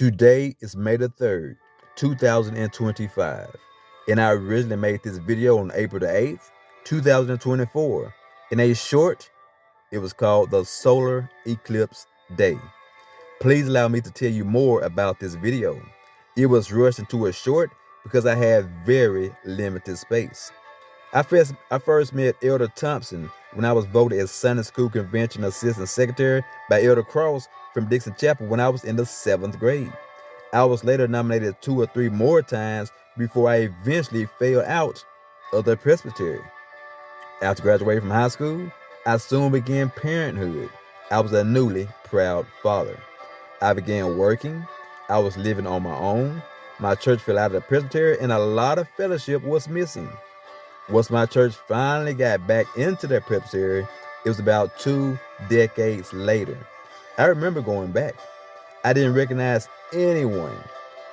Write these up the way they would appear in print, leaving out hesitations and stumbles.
Today is May the 3rd, 2025, and I originally made this video on April the 8th, 2024. In a short, it was called the Solar Eclipse Day. Please allow me to tell you more about this video. It was rushed into a short because I had very limited space. I first met Elder Thompson when I was voted as Sunday School Convention Assistant Secretary by Elder Cross from Dixon Chapel when I was in the 7th grade. I was later nominated 2 or 3 more times before I eventually fell out of the presbytery. After graduating from high school, I soon began parenthood. I was a newly proud father. I began working. I was living on my own. My church fell out of the presbytery and a lot of fellowship was missing. Once my church finally got back into their presbytery, it was about 2 decades later. I remember going back. I didn't recognize anyone.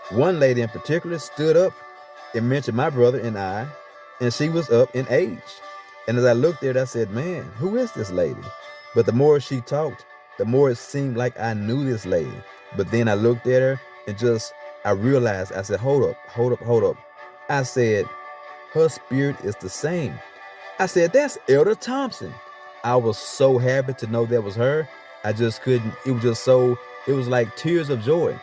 One lady in particular stood up and mentioned my brother and I, and she was up in age. And as I looked at her, I said, man, who is this lady? But the more she talked, the more it seemed like I knew this lady. But then I looked at her and I realized, I said, hold up. I said, her spirit is the same. I said, that's Elder Thompson. I was so happy to know that was her. I just couldn't, it was like tears of joy.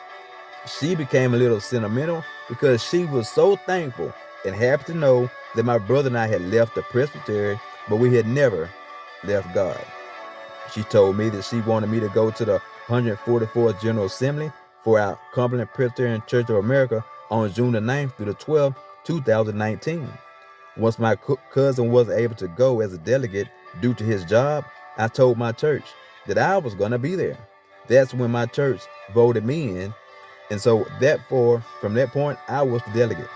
She became a little sentimental because she was so thankful and happy to know that my brother and I had left the presbytery, but we had never left God. She told me that she wanted me to go to the 144th General Assembly for our Cumberland Presbyterian Church of America on June the 9th through the 12th, 2019. Once my cousin wasn't able to go as a delegate due to his job, I told my church that I was going to be there. That's when my church voted me in. And so from that point, I was the delegate.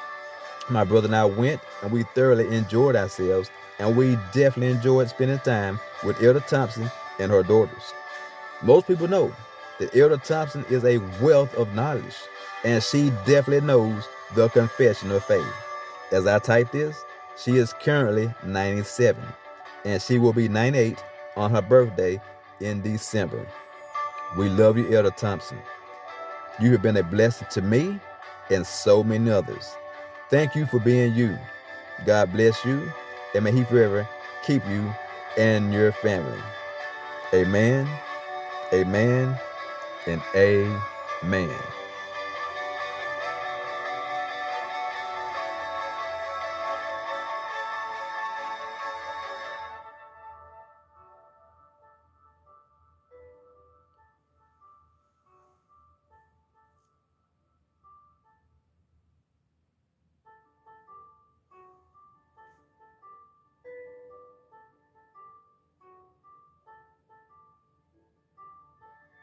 My brother and I went and we thoroughly enjoyed ourselves, and we definitely enjoyed spending time with Elder Thompson and her daughters. Most people know that Elder Thompson is a wealth of knowledge, and she definitely knows the confession of faith. As I type this, she is currently 97, and she will be 98 on her birthday in December. We love you, Elder Thompson. You have been a blessing to me and so many others. Thank you for being you. God bless you, and may He forever keep you and your family. Amen, amen, and amen.